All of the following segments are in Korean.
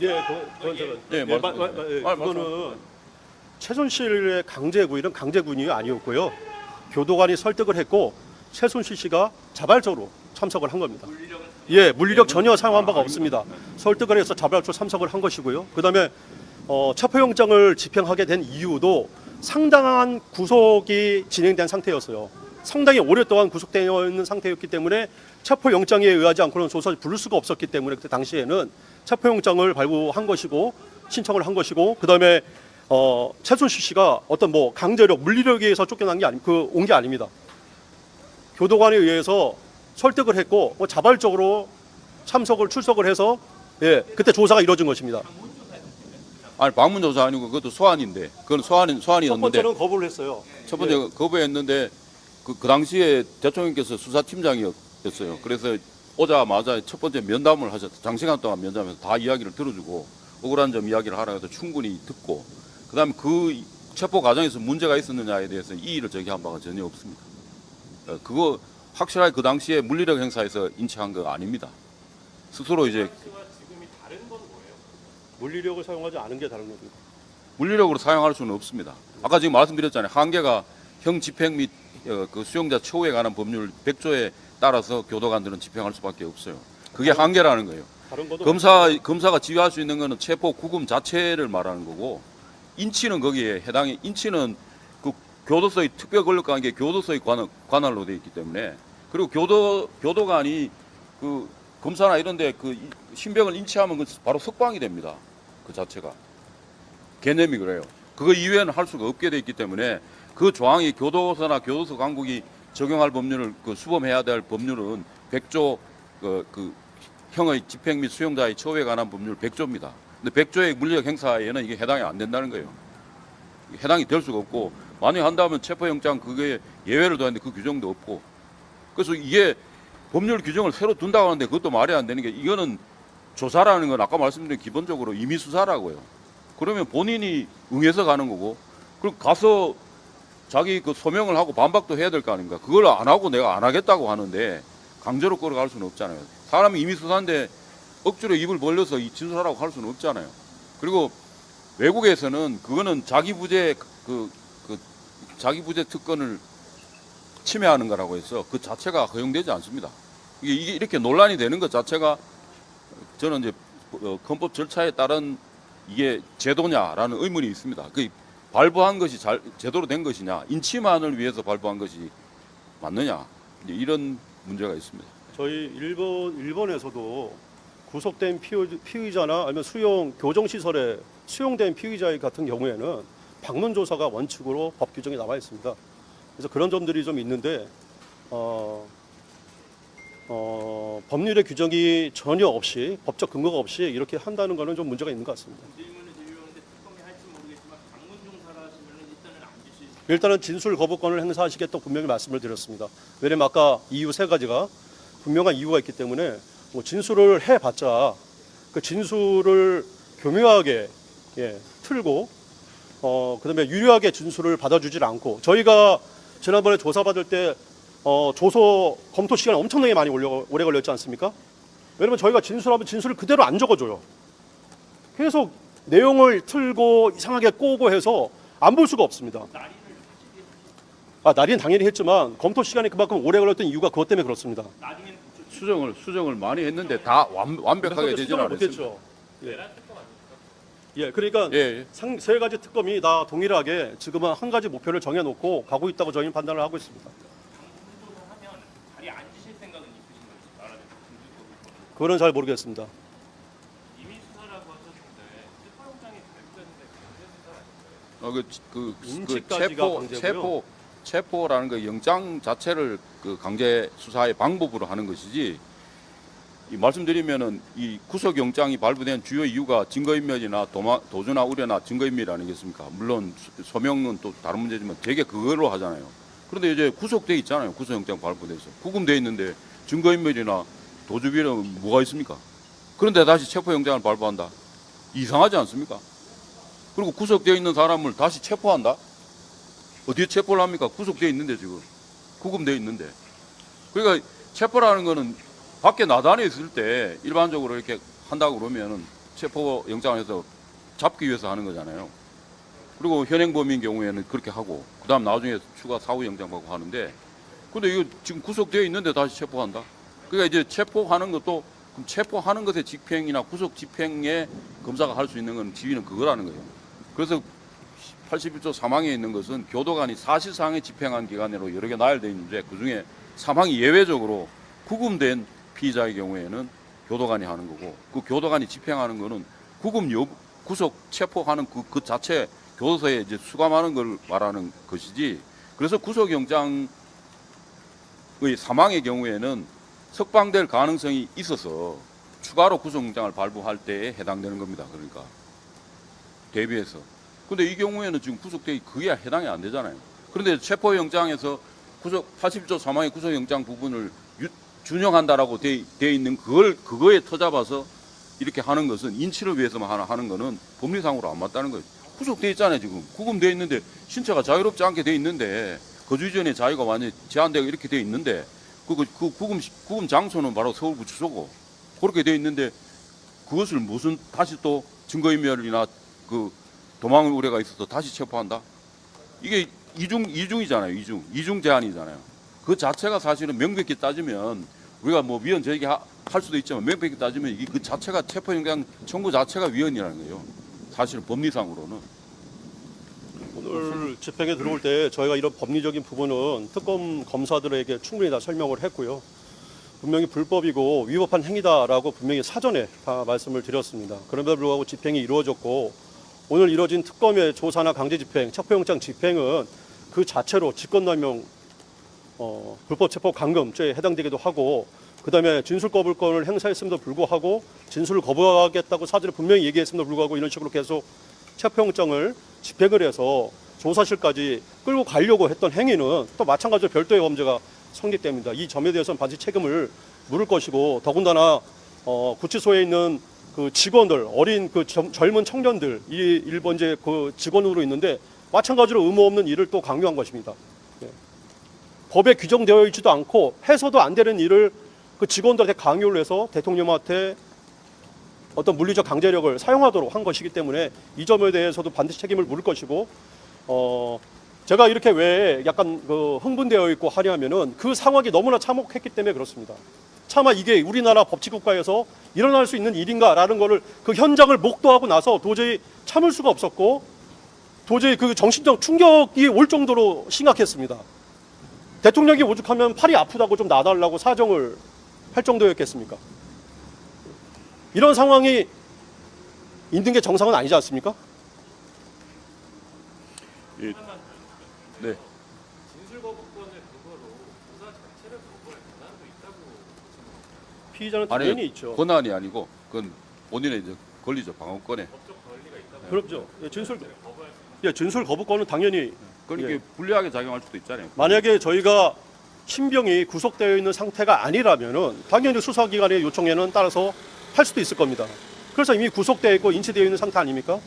예, 그건 제가 네, 그거는 최순실의 강제구 이런 강제군이 아니었고요. 교도관이 설득을 했고 최순실 씨가 자발적으로 참석을 한 겁니다. 예, 물리력 전혀 사용한 바가 없습니다. 설득을 해서 자발적으로 참석을 한 것이고요. 그다음에 체포영장을 집행하게 된 이유도 상당한 구속이 진행된 상태였어요. 상당히 오랫동안 구속되어 있는 상태였기 때문에 체포영장에 의하지 않고는 조사를 부를 수가 없었기 때문에 그때 당시에는 체포영장을 발부한 것이고 신청을 한 것이고 그다음에 최순실 씨가 어떤 뭐 강제력, 물리력에 의해서 쫓겨난 게 온 게 아닙니다. 교도관에 의해서 설득을 했고 자발적으로 출석을 해서 예, 그때 조사가 이루어진 것입니다. 아니 방문조사 아니고 그것도 소환인데 그건 소환이었는데 첫 번째는 거부를 했어요. 첫 번째 거부했는데 그 당시에 대통령께서 수사팀장이었어요. 그래서 오자마자 첫 번째 면담을 하셨다. 장시간 동안 면담해서 다 이야기를 들어주고 억울한 점 이야기를 하라 해서 충분히 듣고 그다음에 그 체포 과정에서 문제가 있었느냐에 대해서 이의를 제기한 바가 전혀 없습니다. 그거 확실하게 그 당시에 물리력 행사에서 인치한 거 아닙니다. 스스로 이제 지금이 다른 건 뭐예요? 물리력을 사용하지 않은 게 다른 겁니다. 물리력으로 사용할 수는 없습니다. 아까 지금 말씀드렸잖아요. 한계가 형 집행 및 그 수용자 처우에 관한 법률 100조에 따라서 교도관들은 집행할 수밖에 없어요. 그게 한계라는 거예요. 다른 것도 검사가 지휘할 수 있는 것은 체포 구금 자체를 말하는 거고 인치는 거기에 해당이 인치는 그 교도소의 특별 권력관계 교도소의 관할로 되어 있기 때문에 그리고 교도관이 그 검사나 이런데 그 신병을 인치하면 그 바로 석방이 됩니다. 그 자체가 개념이 그래요. 그거 이외에는 할 수가 없게 돼 있기 때문에 그 조항이 교도소나 교도소 강국이 적용할 법률을 그 수범해야 될 법률은 100조 그 형의 집행 및 수용자의 처우에 관한 법률 100조입니다. 근데 100조의 물리력 행사에는 이게 해당이 안 된다는 거예요. 해당이 될 수가 없고 만약 한다면 체포영장 그게 예외를 뒀는데 그 규정도 없고 그래서 이게 법률 규정을 새로 둔다고 하는데 그것도 말이 안 되는 게 이거는 조사라는 건 아까 말씀드린 기본적으로 임의 수사라고요. 그러면 본인이 응해서 가는 거고 그리고 가서 자기 그 소명을 하고 반박도 해야 될 거 아닙니까? 그걸 안 하고 내가 안 하겠다고 하는데 강제로 끌어갈 수는 없잖아요. 사람이 임의 수사인데 억지로 입을 벌려서 진술하라고 할 수는 없잖아요. 그리고 외국에서는 그거는 자기 부재 자기 부재 특권을 침해하는 거라고 해서 그 자체가 허용되지 않습니다. 이게 이렇게 논란이 되는 것 자체가 저는 이제 헌법 절차에 따른 이게 제도냐라는 의문이 있습니다. 그 발부한 것이 제대로 된 것이냐, 인치만을 위해서 발부한 것이 맞느냐 이런 문제가 있습니다. 저희 일본에서도 구속된 피의자나 아니면 교정 시설에 수용된 피의자 같은 경우에는 방문 조사가 원칙으로 법 규정에 나와 있습니다. 그래서 그런 점들이 좀 있는데 법률의 규정이 전혀 없이 법적 근거가 없이 이렇게 한다는 것은 좀 문제가 있는 것 같습니다. 일단은 진술 거부권을 행사하시겠다고 분명히 말씀을 드렸습니다. 왜냐면 아까 이유 세 가지가 분명한 이유가 있기 때문에 뭐 진술을 해봤자 그 진술을 교묘하게 틀고 그다음에 유리하게 진술을 받아주질 않고 저희가 지난번에 조사받을 때 조서 검토 시간이 엄청나게 많이 오래 걸렸지 않습니까? 왜냐면 저희가 진술하면 진술을 그대로 안 적어줘요. 계속 내용을 틀고 이상하게 꼬고 해서 안 볼 수가 없습니다. 날인은 당연히 했지만 검토 시간이 그만큼 오래 걸렸던 이유가 그것 때문에 그렇습니다. 수정을 많이 했는데 다 완벽하게 되지는 않았습니다. 그러니까 세 가지 특검이 다 동일하게 지금은 한 가지 목표를 정해놓고 가고 있다고 저희는 판단을 하고 있습니다. 그거는 잘 모르겠습니다. 체포라는 거 영장 자체를 그 강제 수사의 방법으로 하는 것이지 말씀드리면은 이 구속영장이 발부된 주요 이유가 증거인멸이나 도주나 우려나 증거인멸이 아니겠습니까? 물론 소명은 또 다른 문제지만 되게 그걸로 하잖아요. 그런데 이제 구속돼 있잖아요. 구속영장 발부돼서 구금돼 있는데 증거인멸이나 도주비는 뭐가 있습니까? 그런데 다시 체포영장을 발부한다. 이상하지 않습니까? 그리고 구속되어 있는 사람을 다시 체포한다? 어디에 체포를 합니까? 구속되어 있는데 지금 구금되어 있는데. 그러니까 체포라는 거는 밖에 나단에 있을 때 일반적으로 이렇게 한다고 그러면은 체포 영장을 해서 잡기 위해서 하는 거잖아요. 그리고 현행범인 경우에는 그렇게 하고 그다음 나중에 추가 사후 영장 받고 하는데 근데 이거 지금 구속되어 있는데 다시 체포한다. 그러니까 이제 체포하는 것도 그럼 체포하는 것의 집행이나 구속 집행에 검사가 할 수 있는 건 지위는 그거라는 거예요. 그래서 81조 3항에 있는 것은 교도관이 사실상의 집행한 기관으로 여러 개 나열되어 있는데 그중에 3항이 예외적으로 구금된 피의자의 경우에는 교도관이 하는 거고 그 교도관이 집행하는 거는 구속 체포하는 그 자체 교도소에 이제 수감하는 걸 말하는 것이지. 그래서 구속영장의 3항의 경우에는 석방될 가능성이 있어서 추가로 구속영장을 발부할 때에 해당되는 겁니다. 그러니까 대비해서. 근데 이 경우에는 지금 구속되기 그게 해당이 안 되잖아요. 그런데 체포영장에서 81조 3항의 구속영장 부분을 준용한다라고 돼 있는 그거에 터잡아서 이렇게 하는 것은 인치를 위해서만 하는 거는 법리상으로 안 맞다는 거예요. 구속돼 있잖아요. 지금 구금돼 있는데 신체가 자유롭지 않게 돼 있는데 거주 이전의 자유가 완전히 제한되고 이렇게 돼 있는데 그 구금 장소는 바로 서울구치소고 그렇게 돼 있는데 그것을 무슨 다시 또 증거인멸이나 그 도망 우려가 있어서 다시 체포한다? 이게 이중이잖아요. 이중 제한이잖아요. 그 자체가 사실은 명백히 따지면 우리가 뭐 위헌 제기할 수도 있지만 명백히 따지면 이게 그 자체가 체포영장 청구 자체가 위헌이라는 거예요. 사실 법리상으로는. 오늘 집행에 들어올 때 저희가 이런 법리적인 부분은 특검 검사들에게 충분히 다 설명을 했고요. 분명히 불법이고 위법한 행위다라고 분명히 사전에 다 말씀을 드렸습니다. 그럼에도 불구하고 집행이 이루어졌고 오늘 이루어진 특검의 조사나 강제집행, 체포영장 집행은 그 자체로 직권남용 불법 체포 감금죄에 해당되기도 하고 그다음에 진술 거부권을 행사했음에도 불구하고 진술을 거부하겠다고 사전에 분명히 얘기했음에도 불구하고 이런 식으로 계속 체포영장을 집행을 해서 조사실까지 끌고 가려고 했던 행위는 또 마찬가지로 별도의 범죄가 성립됩니다. 이 점에 대해서는 반드시 책임을 물을 것이고 더군다나 구치소에 있는 그 직원들 어린 그 젊은 청년들 이 일본제 그 직원으로 있는데 마찬가지로 의무 없는 일을 또 강요한 것입니다. 예. 법에 규정되어 있지도 않고 해서도 안 되는 일을 그 직원들한테 강요를 해서 대통령한테 어떤 물리적 강제력을 사용하도록 한 것이기 때문에 이 점에 대해서도 반드시 책임을 물을 것이고 제가 이렇게 왜 약간 그 흥분되어 있고 하냐면은 그 상황이 너무나 참혹했기 때문에 그렇습니다. 차마 이게 우리나라 법치국가에서 일어날 수 있는 일인가라는 거를 그 현장을 목도하고 나서 도저히 참을 수가 없었고 도저히 그 정신적 충격이 올 정도로 심각했습니다. 대통령이 오죽하면 팔이 아프다고 좀 놔달라고 사정을 할 정도였겠습니까? 이런 상황이 있는 게 정상은 아니지 않습니까? 예. 네. 진술 거부권을 그거로 조사 자체를 거부할 권한도 있다고 피의자는 당연히 있죠. 권한이 아니고 그건 본인의 이제 권리죠. 방어권에. 법적 권리가 있다고. 그렇죠. 예, 진술 거부할 수 진술 거부권은 당연히 그러니까 예. 불리하게 작용할 수도 있잖아요. 만약에 저희가 신병이 구속되어 있는 상태가 아니라면은 당연히 수사기관의 요청에는 따라서 할 수도 있을 겁니다. 그래서 이미 구속되어 있고 인치되어 있는 상태 아닙니까?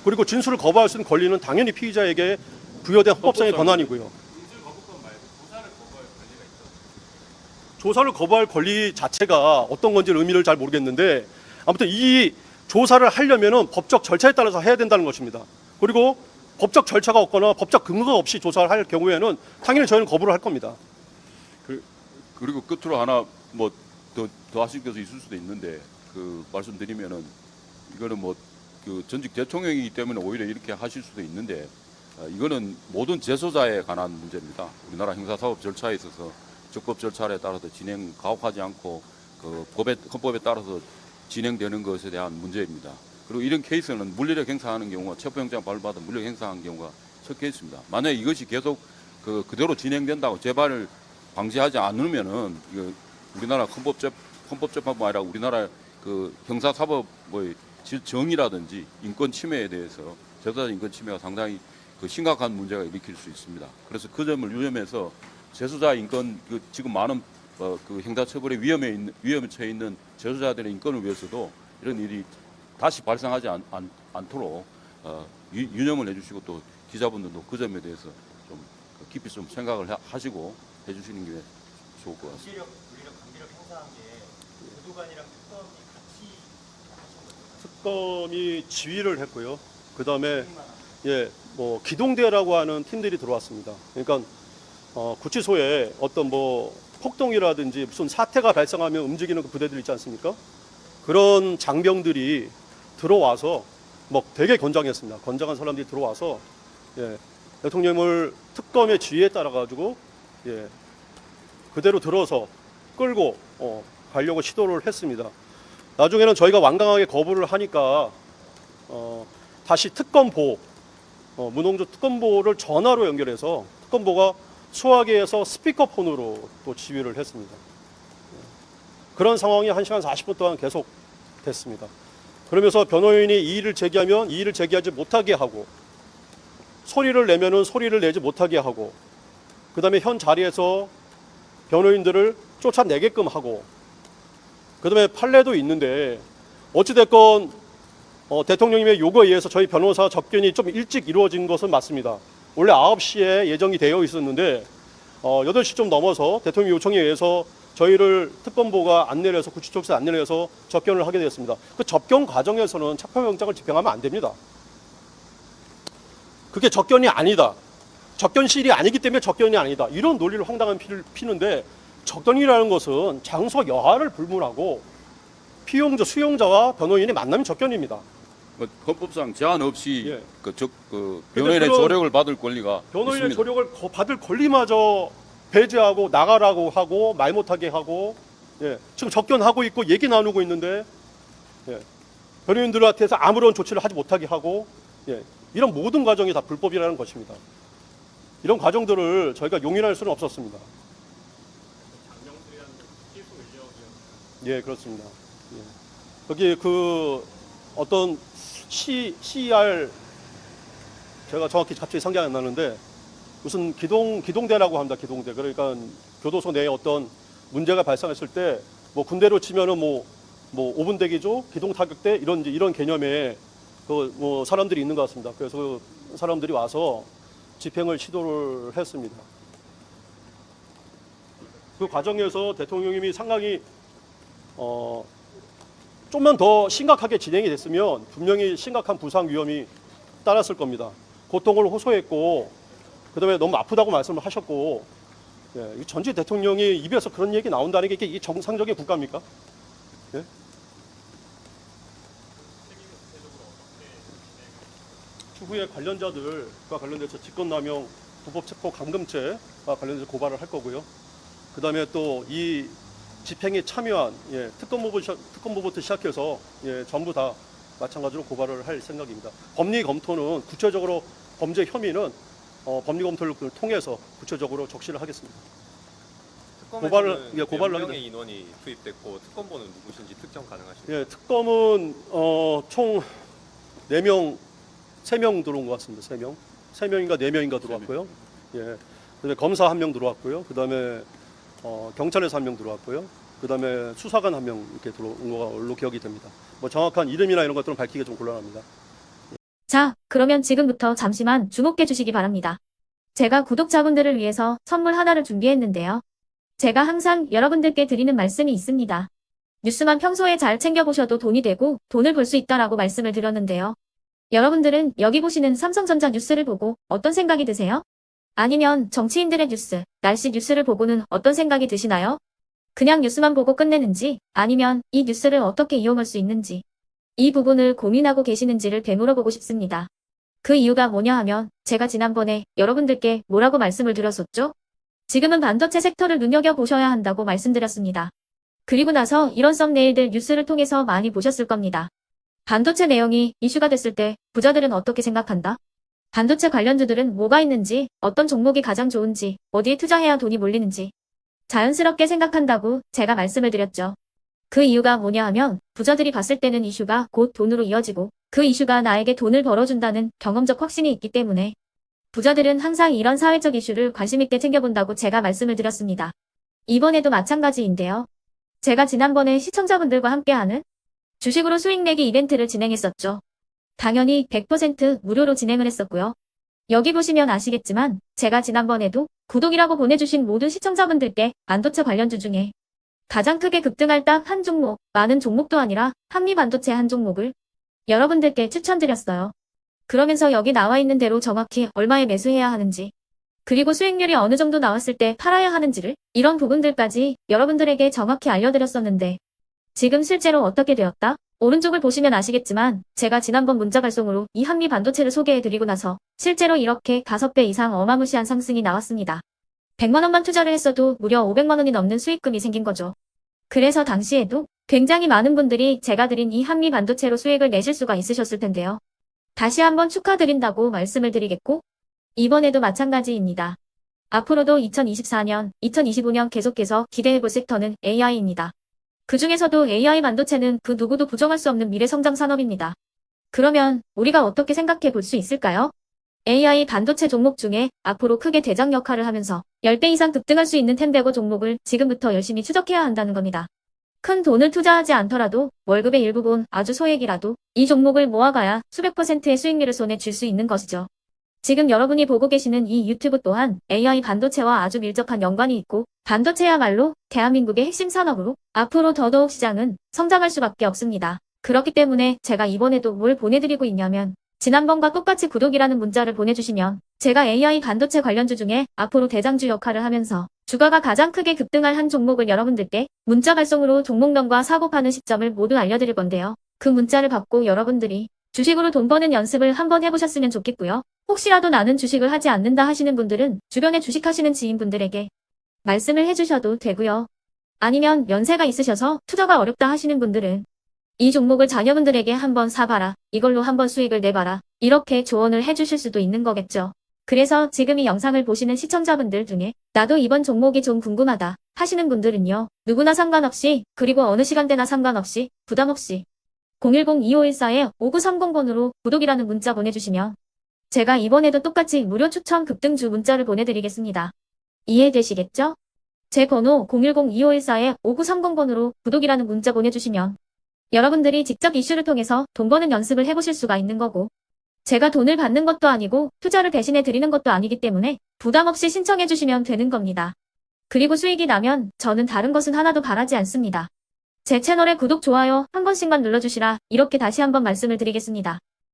그리고 진술을 거부할 수 있는 권리는 당연히 피의자에게 부여된 헌법상의 권한이고요. 진술 거부권 말고 조사를 거부할 권리가 있다고. 조사를 거부할 권리 자체가 어떤 건지 의미를 잘 모르겠는데 아무튼 이 조사를 하려면은 법적 절차에 따라서 해야 된다는 것입니다. 그리고 법적 절차가 없거나 법적 근거가 없이 조사를 할 경우에는 당연히 저희는 거부를 할 겁니다. 그리고 끝으로 하나 뭐 더 하실 것이 있을 수도 있는데 그 말씀드리면은 이거는 뭐 그 전직 대통령이기 때문에 오히려 이렇게 하실 수도 있는데 이거는 모든 재소자에 관한 문제입니다. 우리나라 형사사법 절차에 있어서 적법 절차에 따라서 가혹하지 않고 그 헌법에 따라서 진행되는 것에 대한 문제입니다. 그리고 이런 케이스는 물리력 행사하는 경우가 체포영장 발부받아 물리력 행사하는 경우가 섞여 있습니다. 만약 이것이 계속 그대로 진행된다고 재발을 방지하지 않으면은 우리나라 헌법재판뿐만 아니라 우리나라 그 형사사법의 정의라든지 인권 침해에 대해서 재소자 인권 침해가 상당히 그 심각한 문제가 일으킬 수 있습니다. 그래서 그 점을 유념해서 재소자 인권 지금 많은 그 형사처벌의 위험에 처해 있는 재소자들의 인권을 위해서도 이런 일이 다시 발생하지 않도록 유념을 해주시고 또 기자분들도 그 점에 대해서 좀 깊이 좀 생각을 하시고 해주시는 게 좋을 것 같습니다. 물리력 강제력 행사한 게 교도관이랑 특검이 같이 하신 거죠? 특검이 지휘를 했고요. 그 다음에 뭐 기동대라고 하는 팀들이 들어왔습니다. 그러니까 구치소에 어떤 뭐 폭동이라든지 무슨 사태가 발생하면 움직이는 그 부대들 있지 않습니까? 그런 장병들이 들어와서 뭐 되게 건장했습니다. 건장한 사람들이 들어와서 대통령을 특검의 지휘에 따라 가지고 그대로 들어서 끌고 가려고 시도를 했습니다. 나중에는 저희가 완강하게 거부를 하니까 다시 특검보 문홍주 특검보를 전화로 연결해서 특검보가 수화기에서 스피커폰으로 또 지휘를 했습니다. 그런 상황이 1시간 40분 동안 계속 됐습니다. 그러면서 변호인이 이의를 제기하면 이의를 제기하지 못하게 하고 소리를 내면은 소리를 내지 못하게 하고 그 다음에 현 자리에서 변호인들을 쫓아내게끔 하고 그 다음에 판례도 있는데 어찌됐건 대통령님의 요구에 의해서 저희 변호사 접견이 좀 일찍 이루어진 것은 맞습니다. 원래 9시에 예정이 되어 있었는데 8시 좀 넘어서 대통령 요청에 의해서 저희를 특검보가 안내를 해서 구치소에서 안내를 해서 접견을 하게 되었습니다. 그 접견 과정에서는 체포영장을 집행하면 안 됩니다. 그게 접견이 아니다. 접견실이 아니기 때문에 접견이 아니다. 이런 논리를 황당한 피를 피는데 접견이라는 것은 장소 여하를 불문하고 피용자, 수용자와 변호인이 만나면 접견입니다. 뭐 헌법상 제한 없이 예. 변호인의 그런 조력을 받을 권리가 변호인의 있습니다. 조력을 받을 권리마저 배제하고 나가라고 하고 말 못하게 하고 지금 접견하고 있고 얘기 나누고 있는데 변호인들한테서 아무런 조치를 하지 못하게 하고 이런 모든 과정이 다 불법이라는 것입니다. 이런 과정들을 저희가 용인할 수는 없었습니다. 장병들이란 필수 인력이요. 예, 그렇습니다. 여기 어떤 CER 제가 정확히 갑자기 생각이 안 나는데 무슨 기동대라고 합니다. 기동대. 그러니까 교도소 내에 어떤 문제가 발생했을 때 뭐 군대로 치면은 뭐 5분 대기조, 기동 타격대 이런 개념의 뭐 사람들이 있는 것 같습니다. 그래서 그 사람들이 와서 집행을 시도를 했습니다. 그 과정에서 대통령님이 상당히 좀만 더 심각하게 진행이 됐으면 분명히 심각한 부상 위험이 따랐을 겁니다. 고통을 호소했고 그다음에 너무 아프다고 말씀을 하셨고 전직 대통령이 입에서 그런 얘기 나온다는 게 이게 정상적인 국가입니까? 추후에 관련자들과 관련돼서 직권남용, 불법체포 감금죄와 관련해서 고발을 할 거고요. 그다음에 또 이 집행에 참여한 특검부부터 시작해서 전부 다 마찬가지로 고발을 할 생각입니다. 법리 검토는 구체적으로 범죄 혐의는 법리 검토를 통해서 구체적으로 적시를 하겠습니다. 고발을 고발을 하게 명의 인원이 투입됐고 특검보는 누구신지 특정 가능하십니까? 특검은 총 4명, 3명 들어온 것 같습니다. 3명. 3명인가 4명인가 들어왔고요. 그다음에 검사 1명 들어왔고요. 그다음에 경찰에서 1명 들어왔고요. 그다음에 수사관 1명 이렇게 들어온 걸로 기억이 됩니다. 뭐 정확한 이름이나 이런 것들은 밝히기가 좀 곤란합니다. 자, 그러면 지금부터 잠시만 주목해 주시기 바랍니다. 제가 구독자분들을 위해서 선물 하나를 준비했는데요. 제가 항상 여러분들께 드리는 말씀이 있습니다. 뉴스만 평소에 잘 챙겨보셔도 돈이 되고 돈을 벌 수 있다라고 말씀을 드렸는데요. 여러분들은 여기 보시는 삼성전자 뉴스를 보고 어떤 생각이 드세요? 아니면 정치인들의 뉴스, 날씨 뉴스를 보고는 어떤 생각이 드시나요? 그냥 뉴스만 보고 끝내는지 아니면 이 뉴스를 어떻게 이용할 수 있는지 이 부분을 고민하고 계시는지를 되물어보고 싶습니다. 그 이유가 뭐냐 하면 제가 지난번에 여러분들께 뭐라고 말씀을 드렸었죠? 지금은 반도체 섹터를 눈여겨보셔야 한다고 말씀드렸습니다. 그리고 나서 이런 썸네일들 뉴스를 통해서 많이 보셨을 겁니다. 반도체 내용이 이슈가 됐을 때 부자들은 어떻게 생각한다? 반도체 관련주들은 뭐가 있는지, 어떤 종목이 가장 좋은지, 어디에 투자해야 돈이 몰리는지 자연스럽게 생각한다고 제가 말씀을 드렸죠. 그 이유가 뭐냐 하면 부자들이 봤을 때는 이슈가 곧 돈으로 이어지고 그 이슈가 나에게 돈을 벌어준다는 경험적 확신이 있기 때문에 부자들은 항상 이런 사회적 이슈를 관심있게 챙겨본다고 제가 말씀을 드렸습니다. 이번에도 마찬가지인데요. 제가 지난번에 시청자분들과 함께하는 주식으로 수익 내기 이벤트를 진행했었죠. 당연히 100% 무료로 진행을 했었고요. 여기 보시면 아시겠지만 제가 지난번에도 구독이라고 보내주신 모든 시청자분들께 반도체 관련주 중에 가장 크게 급등할 딱 한 종목, 많은 종목도 아니라 한미 반도체 한 종목을 여러분들께 추천드렸어요. 그러면서 여기 나와 있는 대로 정확히 얼마에 매수해야 하는지, 그리고 수익률이 어느 정도 나왔을 때 팔아야 하는지를, 이런 부분들까지 여러분들에게 정확히 알려드렸었는데 지금 실제로 어떻게 되었다? 오른쪽을 보시면 아시겠지만 제가 지난번 문자 발송으로 이 한미 반도체를 소개해드리고 나서 실제로 이렇게 5배 이상 어마무시한 상승이 나왔습니다. 100만 원만 투자를 했어도 무려 500만 원이 넘는 수익금이 생긴 거죠. 그래서 당시에도 굉장히 많은 분들이 제가 드린 이 한미 반도체로 수익을 내실 수가 있으셨을 텐데요. 다시 한번 축하드린다고 말씀을 드리겠고, 이번에도 마찬가지입니다. 앞으로도 2024년, 2025년 계속해서 기대해볼 섹터는 AI입니다. 그 중에서도 AI 반도체는 그 누구도 부정할 수 없는 미래성장 산업입니다. 그러면 우리가 어떻게 생각해 볼 수 있을까요? AI 반도체 종목 중에 앞으로 크게 대장 역할을 하면서 10배 이상 급등할 수 있는 템베고 종목을 지금부터 열심히 추적해야 한다는 겁니다. 큰 돈을 투자하지 않더라도 월급의 일부분 아주 소액이라도 이 종목을 모아가야 수백 %의 수익률을 손에 쥘 수 있는 것이죠. 지금 여러분이 보고 계시는 이 유튜브 또한 AI 반도체와 아주 밀접한 연관이 있고 반도체야말로 대한민국의 핵심 산업으로 앞으로 더더욱 시장은 성장할 수밖에 없습니다. 그렇기 때문에 제가 이번에도 뭘 보내드리고 있냐면 지난번과 똑같이 구독이라는 문자를 보내주시면 제가 AI 반도체 관련주 중에 앞으로 대장주 역할을 하면서 주가가 가장 크게 급등할 한 종목을 여러분들께 문자 발송으로 종목명과 사고 파는 시점을 모두 알려드릴 건데요. 그 문자를 받고 여러분들이 주식으로 돈 버는 연습을 한번 해보셨으면 좋겠고요. 혹시라도 나는 주식을 하지 않는다 하시는 분들은 주변에 주식하시는 지인분들에게 말씀을 해주셔도 되고요. 아니면 연세가 있으셔서 투자가 어렵다 하시는 분들은 이 종목을 자녀분들에게 한번 사봐라, 이걸로 한번 수익을 내봐라, 이렇게 조언을 해주실 수도 있는 거겠죠. 그래서 지금 이 영상을 보시는 시청자분들 중에 나도 이번 종목이 좀 궁금하다 하시는 분들은요. 누구나 상관없이, 그리고 어느 시간대나 상관없이 부담 없이 010-2514-5930번으로 구독이라는 문자 보내주시면 제가 이번에도 똑같이 무료 추천 급등주 문자를 보내드리겠습니다. 이해되시겠죠? 제 번호 010-2514-5930번으로 구독이라는 문자 보내주시면 여러분들이 직접 이슈를 통해서 돈 버는 연습을 해보실 수가 있는 거고, 제가 돈을 받는 것도 아니고 투자를 대신해 드리는 것도 아니기 때문에 부담 없이 신청해 주시면 되는 겁니다. 그리고 수익이 나면 저는 다른 것은 하나도 바라지 않습니다. 제 채널에 구독, 좋아요 한 번씩만 눌러주시라, 이렇게 다시 한번 말씀을 드리겠습니다.